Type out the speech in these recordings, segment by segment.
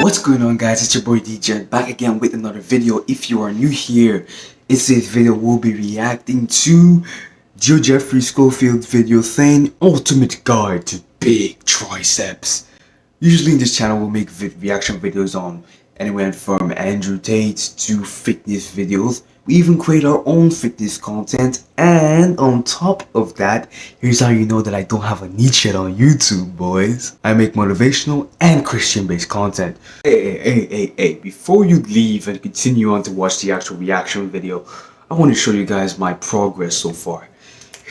What's going on, guys? It's your boy DJ back again with another video. If you are new here, in this video we'll be reacting to Joe Jeffrey Schofield's video saying ultimate guide to big triceps. Usually in this channel we'll make reaction videos on anywhere from Andrew Tate to fitness videos. We even create our own fitness content, and on top of that, here's how you know that I don't have a niche yet on YouTube, boys. I make motivational and Christian based content. Hey, before you leave and continue on to watch the actual reaction video, I want to show you guys my progress so far.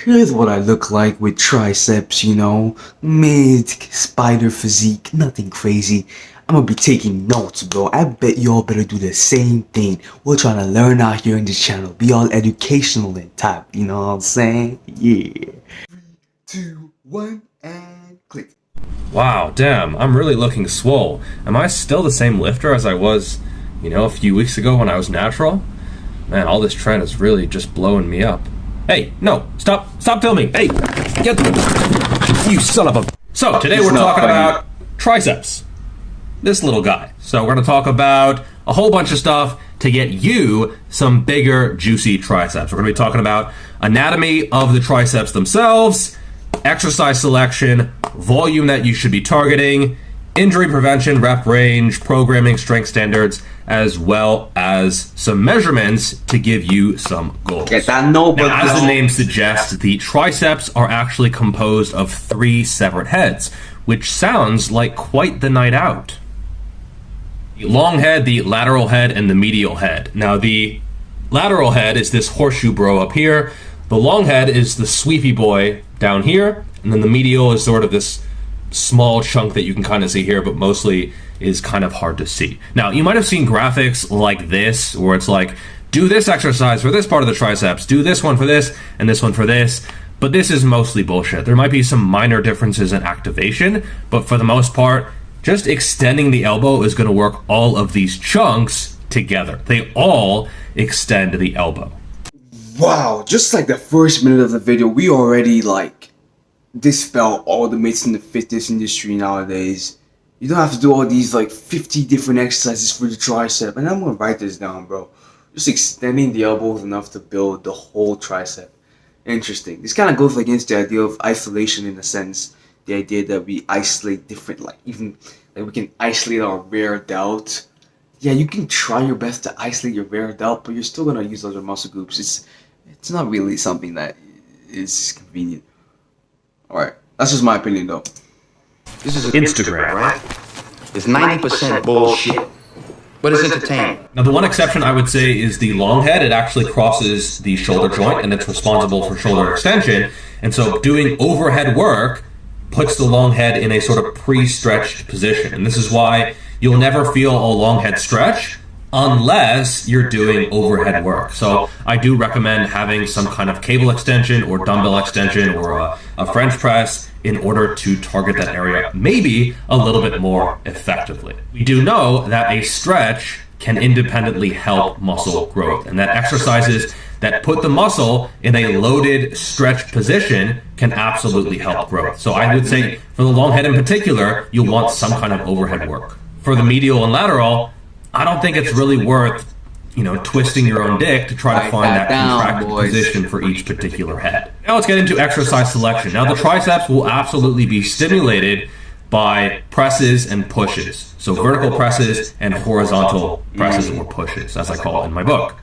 Here's what I look like with triceps, you know, mid spider physique, nothing crazy. I'm gonna be taking notes, bro. I bet y'all better do the same thing. We're trying to learn out here in this channel, be all educational and type, you know what I'm saying? Yeah. 3, 2, 1, and click. Wow, damn, I'm really looking swole. Am I still the same lifter as I was, you know, a few weeks ago when I was natural? Man, all this trend is really just blowing me up. Hey, no, stop filming. Hey, get the, you son of a. So today we're talking about triceps. This little guy. So we're going to talk about a whole bunch of stuff to get you some bigger, juicy triceps. We're going to be talking about anatomy of the triceps themselves, exercise selection, volume that you should be targeting, injury prevention, rep range, programming, strength standards, as well as some measurements to give you some goals. Get that notebook. Now, as the name suggests, the triceps are actually composed of 3 separate heads, which sounds like quite the night out. The long head, the lateral head, and the medial head. Now, the lateral head is this horseshoe bro up here. The long head is the sweepy boy down here. And then the medial is sort of this small chunk that you can kind of see here, but mostly is kind of hard to see. Now, you might have seen graphics like this, where it's like, do this exercise for this part of the triceps, do this one for this, and this one for this. But this is mostly bullshit. There might be some minor differences in activation, but for the most part, just extending the elbow is going to work all of these chunks together. They all extend the elbow. Wow, just like the first minute of the video, we already like dispel all the myths in the fitness industry nowadays. You don't have to do all these like 50 different exercises for the tricep. And I'm gonna write this down, bro. Just extending the elbow is enough to build the whole tricep. Interesting. This kind of goes against the idea of isolation in a sense. The idea that we isolate different, like even like we can isolate our rear delt. Yeah, you can try your best to isolate your rear delt, but you're still gonna use other muscle groups. It's not really something that is convenient. All right, that's just my opinion, though. This is Instagram, right? It's 90% bullshit, but it's entertaining. Now, the one exception I would say is the long head. It actually crosses the shoulder joint, and it's responsible for shoulder extension. And so doing overhead work puts the long head in a sort of pre-stretched position. And this is why you'll never feel a long head stretch unless you're doing overhead work. So I do recommend having some kind of cable extension or dumbbell extension or a French press in order to target that area maybe a little bit more effectively. We do know that a stretch can independently help muscle growth, and that exercises that put the muscle in a loaded stretch position can absolutely help growth. So I would say for the long head in particular, you'll want some kind of overhead work. For the medial and lateral, I don't think it's really worth, you know, twisting your own dick to try to find that contracted position for each particular head. Now let's get into exercise selection. Now the triceps will absolutely be stimulated by presses and pushes. So vertical presses and horizontal presses or pushes, as I call it in my book.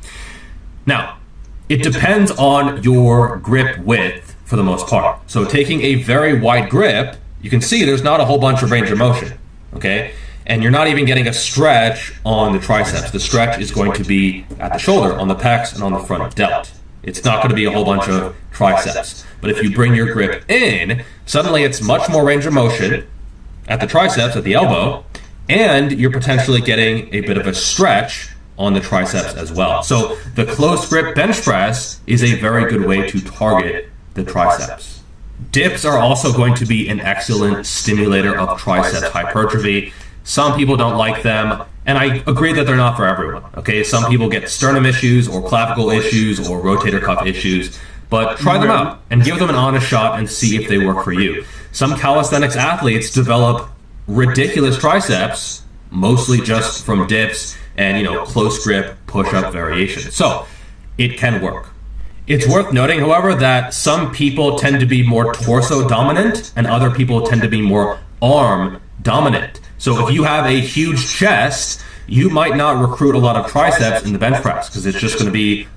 Now, it depends on your grip width for the most part. So taking a very wide grip, you can see there's not a whole bunch of range of motion, okay? And you're not even getting a stretch on the triceps. The stretch is going to be at the shoulder, on the pecs, and on the front delt. It's not going to be a whole bunch of triceps. But if you bring your grip in, suddenly it's much more range of motion at the triceps, at the elbow, and you're potentially getting a bit of a stretch on the triceps as well. So the close grip bench press is a very good way to target the triceps. Dips are also going to be an excellent stimulator of triceps hypertrophy. Some people don't like them, and I agree that they're not for everyone, okay? Some people get sternum issues or clavicle issues or rotator cuff issues, but try them out and give them an honest shot and see if they work for you. Some calisthenics athletes develop ridiculous triceps mostly just from dips and, close grip push-up variations. So it can work. It's worth noting, however, that some people tend to be more torso dominant and other people tend to be more arm dominant. So if you have a huge chest, you might not recruit a lot of triceps in the bench press because it's just going to be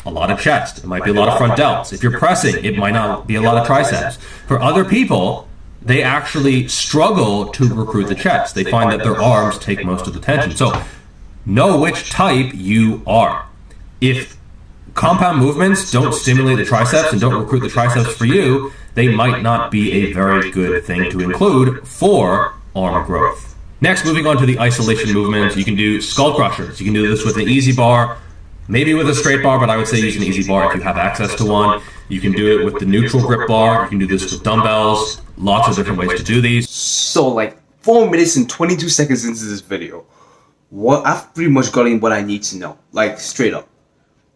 a lot of chest. It might be a lot of front delts. If you're pressing, it might not be a lot of triceps. For other people, they actually struggle to recruit the chest. They find that their arms take most of the tension. So know which type you are. If compound movements don't stimulate the triceps and don't recruit the triceps for you, they might not be a very good thing to include for arm growth. Next, moving on to the isolation movements, you can do skull crushers. You can do this with an easy bar, maybe with a straight bar, but I would say use an easy bar if you have access to one. You can do it with the neutral grip bar. You can do this with dumbbells. Lots of different ways to do these. So like 4 minutes and 22 seconds into this video, I've pretty much gotten what I need to know. Like straight up.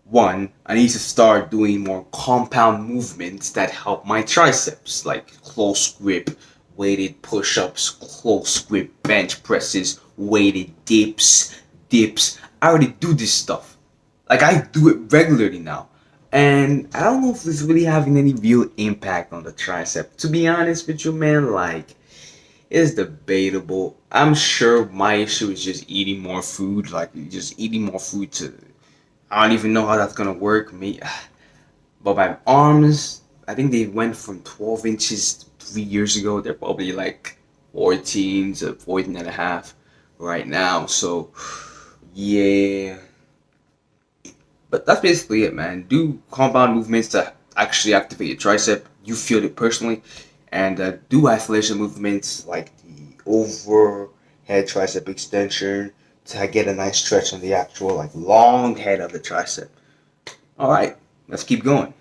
1, I need to start doing more compound movements that help my triceps, like close grip, weighted push-ups, close grip bench presses, weighted dips. I already do this stuff. Like I do it regularly now. And I don't know if it's really having any real impact on the tricep. To be honest with you, man, like, it's debatable. I'm sure my issue is just eating more food. Like, just eating more food I don't even know how that's gonna work. But my arms, I think they went from 12 inches 3 years ago. They're probably like 14 to 14 and a half right now. So, yeah. But that's basically it, man. Do compound movements to actually activate your tricep. You feel it personally. And do isolation movements like the overhead tricep extension to get a nice stretch on the actual like long head of the tricep. All right, let's keep going.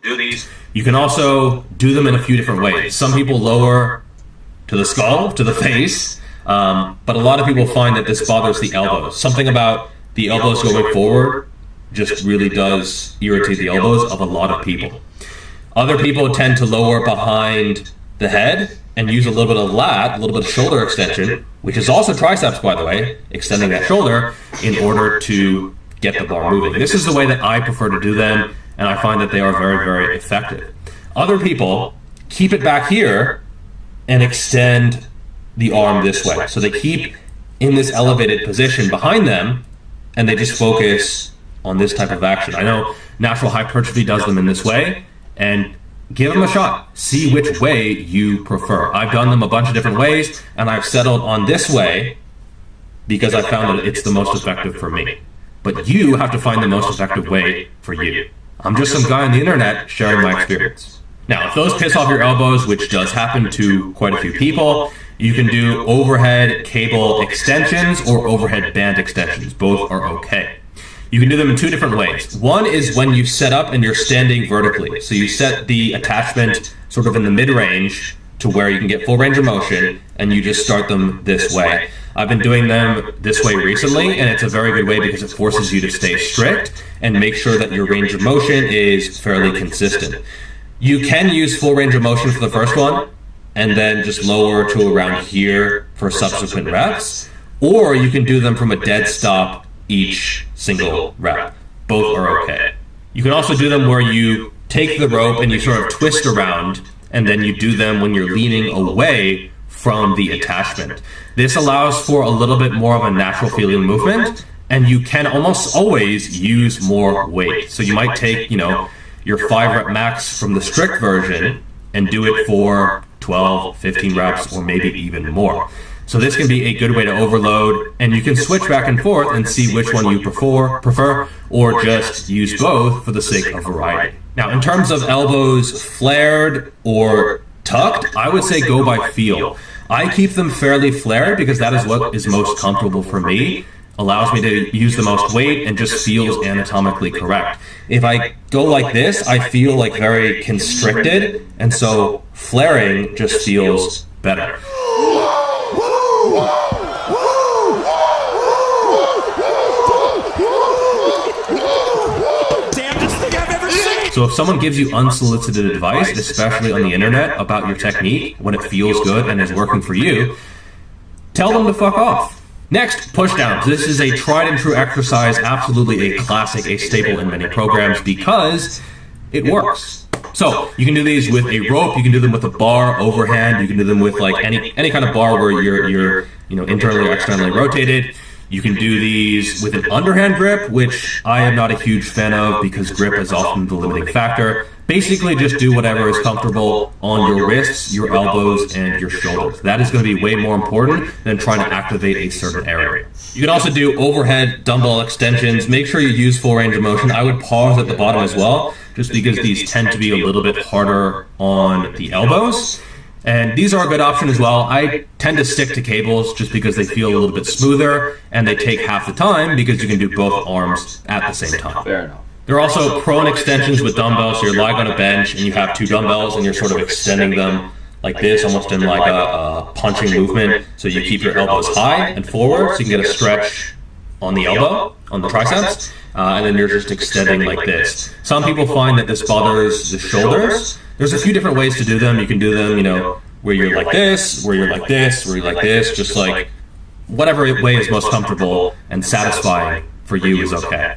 Do these. You can also do them in a few different ways. Some people lower to the skull, to the face, but a lot of people find that this bothers the elbows. Something about the elbows going forward just really does irritate the elbows of a lot of people. Other people tend to lower behind the head and use a little bit of lat, a little bit of shoulder extension, which is also triceps, by the way, extending that shoulder in order to get the bar moving. This is the way that I prefer to do them, and I find that they are very, very effective. Other people keep it back here and extend the arm this way. So they keep in this elevated position behind them, and they just focus on this type of action. I know Natural Hypertrophy does them in this way, and give them a shot. See which way you prefer. I've done them a bunch of different ways, and I've settled on this way because I found that it's the most effective for me. But you have to find the most effective way for you. I'm just some guy on the internet sharing my experience. Now, if those piss off your elbows, which does happen to quite a few people, you can do overhead cable extensions or overhead band extensions. Both are okay. You can do them in 2 different ways. One is when you set up and you're standing vertically. So you set the attachment sort of in the mid-range to where you can get full range of motion, and you just start them this way. I've been doing them this way recently, and it's a very good way because it forces you to stay strict and make sure that your range of motion is fairly consistent. You can use full range of motion for the first one, and then just lower to around here for subsequent reps, or you can do them from a dead stop each single rep. Both are okay. You can also do them where you take the rope and you sort of twist around, and then you do them when you're leaning away from the attachment. This allows for a little bit more of a natural feeling movement, and you can almost always use more weight. So you might take, your 5 rep max from the strict version and do it for 12, 15 reps, or maybe even more. So this can be a good way to overload, and you can switch back and forth and see which one you prefer, or just use both for the sake of variety. Now, in terms of elbows flared or tucked, I would say go by feel. I keep them fairly flared because that is what is most comfortable for me, allows me to use the most weight, and just feels anatomically correct. If I go like this, I feel like very constricted, and so flaring just feels better. So if someone gives you unsolicited advice, especially on the internet, about your technique when it feels good and is working for you, tell them to fuck off. Next, push downs. This is a tried and true exercise, absolutely a classic, a staple in many programs because it works. So you can do these with a rope, you can do them with a bar overhand, you can do them with like any kind of bar where you're internally or externally rotated. You can do these with an underhand grip, which I am not a huge fan of because grip is often the limiting factor. Basically, just do whatever is comfortable on your wrists, your elbows, and your shoulders. That is going to be way more important than trying to activate a certain area. You can also do overhead dumbbell extensions. Make sure you use full range of motion. I would pause at the bottom as well, just because these tend to be a little bit harder on the elbows. And these are a good option as well. I tend to stick to cables just because they feel a little bit smoother and they take half the time because you can do both arms at the same time. Fair enough. There are also prone extensions with dumbbells. So you're lying on a bench and you have two dumbbells and you're sort of extending them like this, almost in like a punching movement. So you keep your elbows high and forward so you can get a stretch on the elbow, on the triceps, and then you're just extending like this. Some people find that this bothers the shoulders. There's a few different ways to do them. You can do them, where you're like this, where you're like this, where you're like this, just like whatever way is most comfortable and satisfying for you is okay.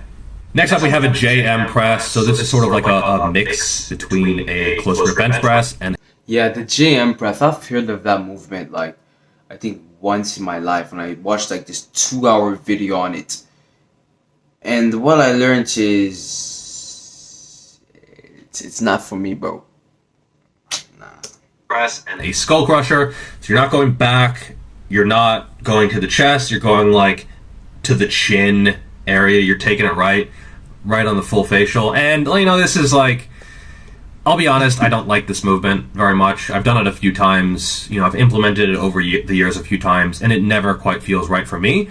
Next up, we have a JM press. So this is sort of like a mix between a close grip bench press and... Yeah, the JM press, I've heard of that movement, I think once in my life when I watched this 2-hour video on it. And what I learned is it's not for me, bro. Press and a skull crusher. So you're not going back, you're not going to the chest, you're going to the chin area, you're taking it right on the full facial. And this is I'll be honest, I don't like this movement very much. I've done it a few times, I've implemented it over the years a few times, and it never quite feels right for me.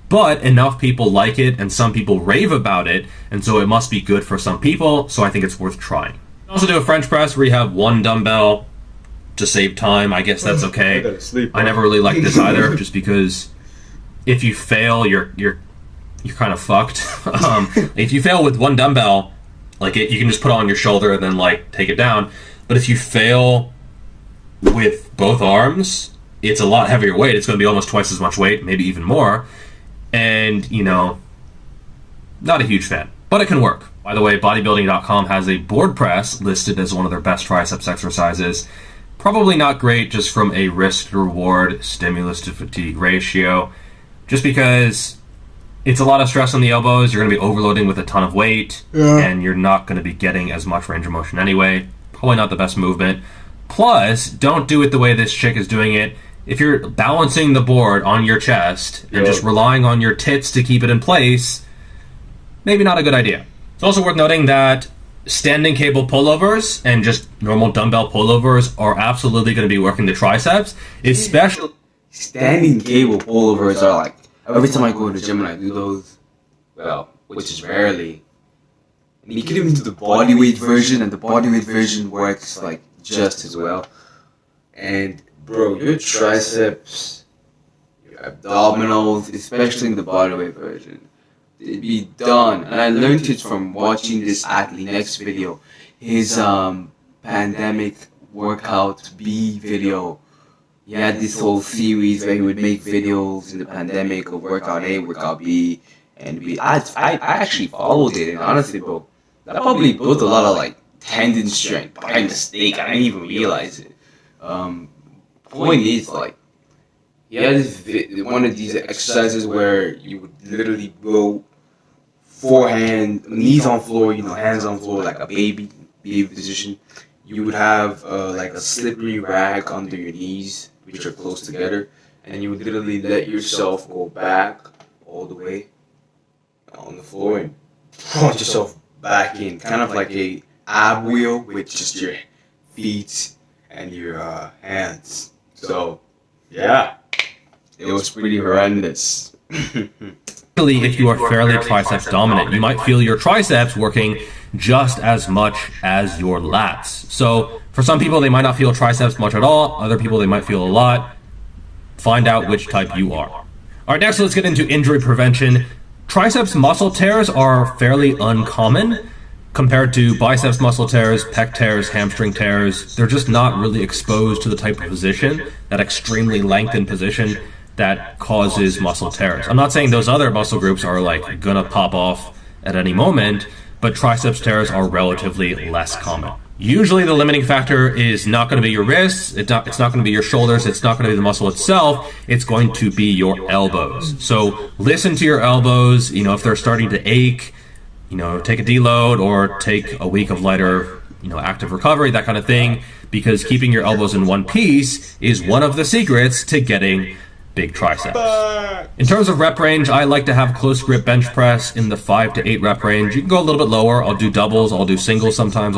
But enough people like it, and some people rave about it, and so it must be good for some people, so I think it's worth trying. You can also do a French press where you have one dumbbell to save time. I guess that's okay. I never really liked this either, just because if you fail, you're kind of fucked. If you fail with one dumbbell, you can just put it on your shoulder and then take it down. But if you fail with both arms, it's a lot heavier weight. It's going to be almost twice as much weight, maybe even more. And, not a huge fan, but it can work. By the way, bodybuilding.com has a board press listed as one of their best triceps exercises. Probably not great just from a risk to reward, stimulus to fatigue ratio, just because it's a lot of stress on the elbows. You're going to be overloading with a ton of weight, and you're not going to be getting as much range of motion anyway. Probably not the best movement. Plus, don't do it the way this chick is doing it. If you're balancing the board on your chest and just relying on your tits to keep it in place, maybe not a good idea. It's also worth noting that standing cable pullovers and just normal dumbbell pullovers are absolutely going to be working the triceps, especially... Standing cable pullovers are every time I go to the gym and I do those, which is rarely. And you can even do the bodyweight version, and the bodyweight version works just as well. And bro, your triceps, your abdominals, especially in the bodyweight version, they'd be done. And I learned it from watching this athlete next video, his pandemic workout B video. He had this whole series where he would make videos in the pandemic of workout A, workout B, and B. I actually followed it, and honestly, bro, that probably built a lot of tendon strength by mistake. I didn't even realize it. Point is, he had one of these exercises where you would literally go forehand, knees on floor, hands on floor, like a baby position. You would have a slippery rag under your knees, which are close together, and you would literally let yourself go back all the way on the floor and punch yourself back in, kind of like a ab wheel with just your feet and your hands. So, yeah, it was pretty horrendous. If you are fairly triceps dominant, you might feel your triceps working just as much as your lats. So for some people, they might not feel triceps much at all. Other people, they might feel a lot. Find out which type you are. All right, next let's get into injury prevention. Triceps muscle tears are fairly uncommon compared to biceps muscle tears, pec tears, hamstring tears. They're just not really exposed to the type of position, that extremely lengthened position that causes muscle tears. I'm not saying those other muscle groups are like gonna pop off at any moment, but triceps tears are relatively less common. Usually the limiting factor is not going to be your wrists, it's not going to be your shoulders, it's not going to be the muscle itself, it's going to be your elbows. So listen to your elbows, if they're starting to ache, take a deload or take a week of lighter, active recovery, that kind of thing, because keeping your elbows in one piece is one of the secrets to getting big triceps. In terms of rep range, I like to have close grip bench press in the 5 to 8 rep range. You can go a little bit lower. I'll do doubles, I'll do singles sometimes.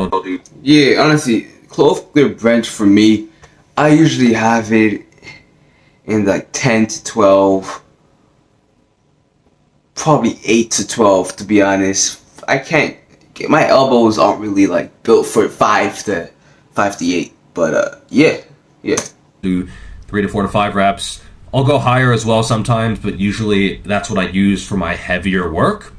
Yeah, honestly, close grip bench for me, I usually have it in like 10 to 12, probably 8 to 12 to be honest. I can't, my elbows aren't really like built for 5 to 8, but yeah. Do 3 to 4 to 5 reps. I'll go higher as well sometimes, but usually that's what I use for my heavier work.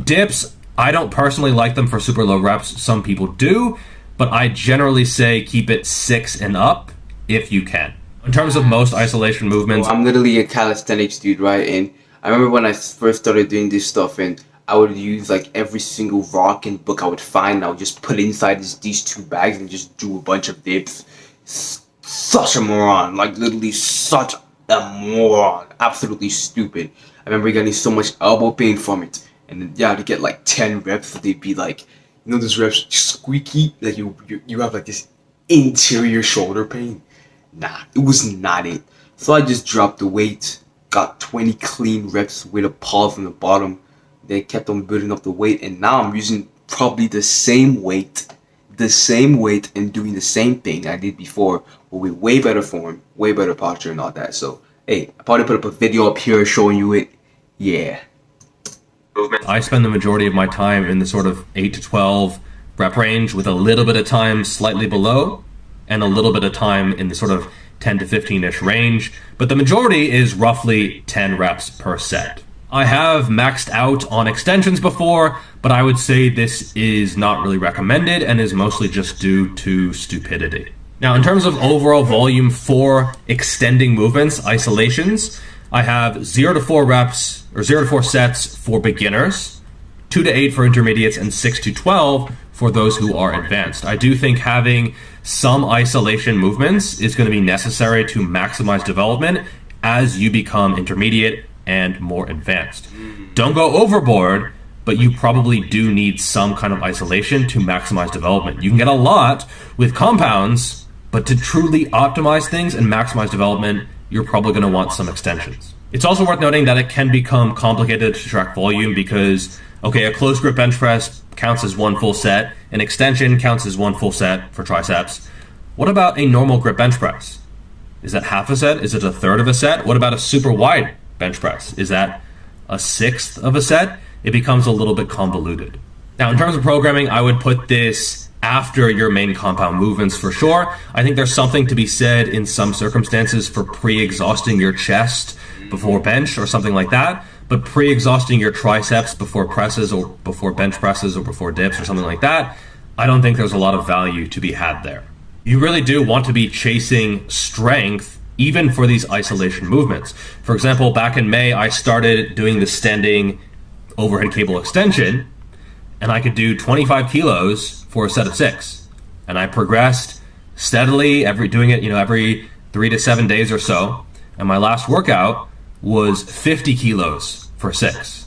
Dips, I don't personally like them for super low reps. Some people do, but I generally say keep it 6 and up if you can. In terms of most isolation movements, I'm literally a calisthenics dude, right? And I remember when I first started doing this stuff, and I would use like every single rock and book I would find, and I would just put inside these 2 bags and just do a bunch of dips. Such a moron, like literally such a moron, absolutely stupid. I remember getting so much elbow pain from it, and then to get like 10 reps, they'd be like, those reps just squeaky, like you have like this interior shoulder pain. Nah, it was not it. So I just dropped the weight, got 20 clean reps with a pause on the bottom. They kept on building up the weight, and now I'm using probably the same weight and doing the same thing I did before, but with way better form, way better posture and all that. So hey, I probably put up a video up here showing you it. Yeah. I spend the majority of my time in the sort of 8 to 12 rep range, with a little bit of time slightly below and a little bit of time in the sort of 10 to 15-ish range, but the majority is roughly 10 reps per set. I have maxed out on extensions before, but I would say this is not really recommended and is mostly just due to stupidity. Now, in terms of overall volume for extending movements, isolations, I have 0 to 4 reps or 0 to 4 sets for beginners, 2 to 8 for intermediates, and 6 to 12 for those who are advanced. I do think having some isolation movements is going to be necessary to maximize development as you become intermediate and more advanced. Don't go overboard, but you probably do need some kind of isolation to maximize development. You can get a lot with compounds, but to truly optimize things and maximize development, you're probably going to want some extensions. It's also worth noting that it can become complicated to track volume because, a close grip bench press counts as 1 full set, an extension counts as 1 full set for triceps. What about a normal grip bench press? Is that half a set? Is it a third of a set? What about a super wide bench press? Is that a 1/6 of a set? It becomes a little bit convoluted. Now, in terms of programming, I would put this after your main compound movements for sure. I think there's something to be said in some circumstances for pre-exhausting your chest before bench or something like that, but pre-exhausting your triceps before presses or before bench presses or before dips or something like that, I don't think there's a lot of value to be had there. You really do want to be chasing strength even for these isolation movements. For example, back in May, I started doing the standing overhead cable extension, and I could do 25 kilos for a set of 6. And I progressed steadily, doing it, every 3 to 7 days or so. And my last workout was 50 kilos for 6.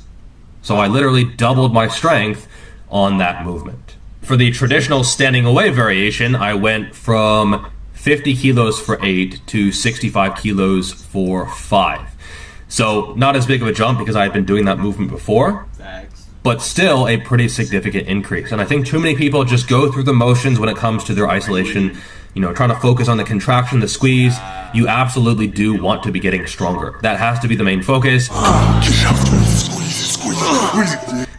So I literally doubled my strength on that movement. For the traditional standing away variation, I went from 50 kilos for 8 to 65 kilos for 5. So not as big of a jump because I had been doing that movement before, but still a pretty significant increase. And I think too many people just go through the motions when it comes to their isolation, trying to focus on the contraction, the squeeze. You absolutely do want to be getting stronger. That has to be the main focus.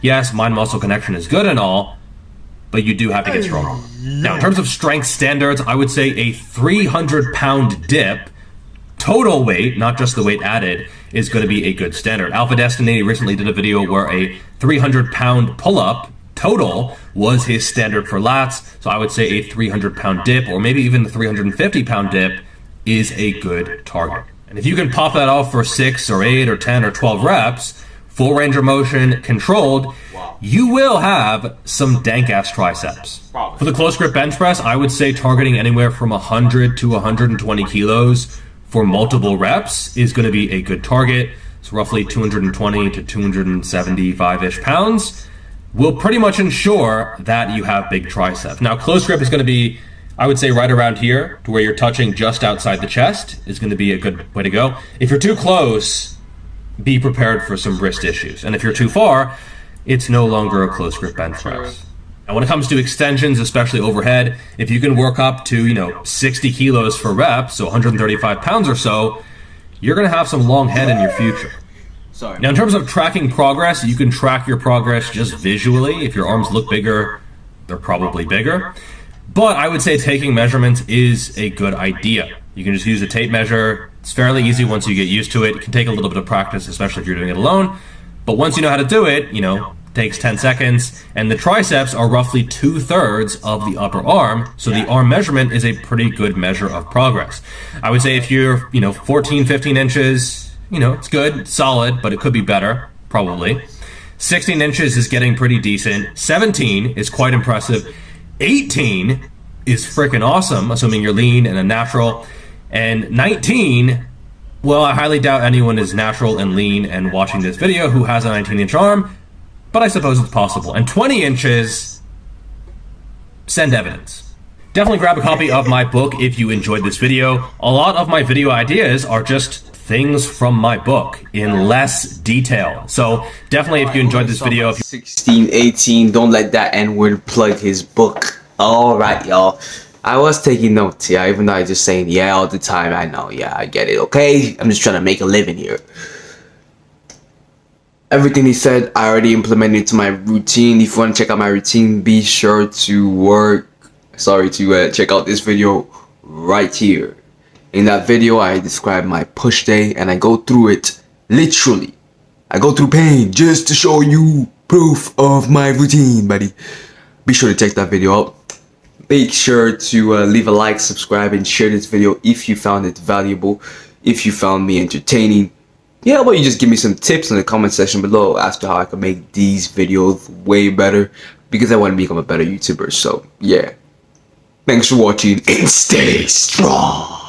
Yes, mind-muscle connection is good and all, but you do have to get stronger. Now, in terms of strength standards, I would say a 300-pound dip, total weight, not just the weight added, is going to be a good standard. Alpha Destiny recently did a video where a 300-pound pull-up total was his standard for lats, so I would say a 300-pound dip, or maybe even the 350-pound dip, is a good target. And if you can pop that off for 6 or 8 or 10 or 12 reps, full range of motion, controlled, you will have some dank-ass triceps. For the close grip bench press, I would say targeting anywhere from 100 to 120 kilos for multiple reps is going to be a good target. It's roughly 220 to 275-ish pounds. Will pretty much ensure that you have big triceps. Now, close grip is going to be, I would say, right around here to where you're touching just outside the chest is going to be a good way to go. If you're too close, be prepared for some wrist issues. And if you're too far, it's no longer a close grip bench press. And when it comes to extensions, especially overhead, if you can work up to, 60 kilos for reps, so 135 pounds or so, you're going to have some long head in your future. Now, in terms of tracking progress, you can track your progress just visually. If your arms look bigger, they're probably bigger. But I would say taking measurements is a good idea. You can just use a tape measure. It's fairly easy once you get used to it. It can take a little bit of practice, especially if you're doing it alone. But once you know how to do it, takes 10 seconds. And the triceps are roughly 2/3 of the upper arm. So the arm measurement is a pretty good measure of progress. I would say if you're, 14, 15 inches, it's good, it's solid, but it could be better, probably. 16 inches is getting pretty decent. 17 is quite impressive. 18 is freaking awesome, assuming you're lean and a natural. And 19, well, I highly doubt anyone is natural and lean and watching this video who has a 19-inch arm, but I suppose it's possible. And 20 inches, send evidence. Definitely grab a copy of my book if you enjoyed this video. A lot of my video ideas are just things from my book in less detail. So definitely if you enjoyed this video, 16, 18, don't let that N-word plug his book. Alright, y'all. I was taking notes, yeah, even though I just saying yeah all the time. I know, yeah, I get it, okay? I'm just trying to make a living here. Everything he said, I already implemented into my routine. If you want to check out my routine, be sure to check out this video right here. In that video, I describe my push day and I go through it literally. I go through pain just to show you proof of my routine, buddy. Be sure to check that video out. Make sure to leave a like, subscribe, and share this video if you found it valuable, if you found me entertaining. Yeah, how about you just give me some tips in the comment section below as to how I can make these videos way better, because I want to become a better YouTuber. So, yeah. Thanks for watching and stay strong.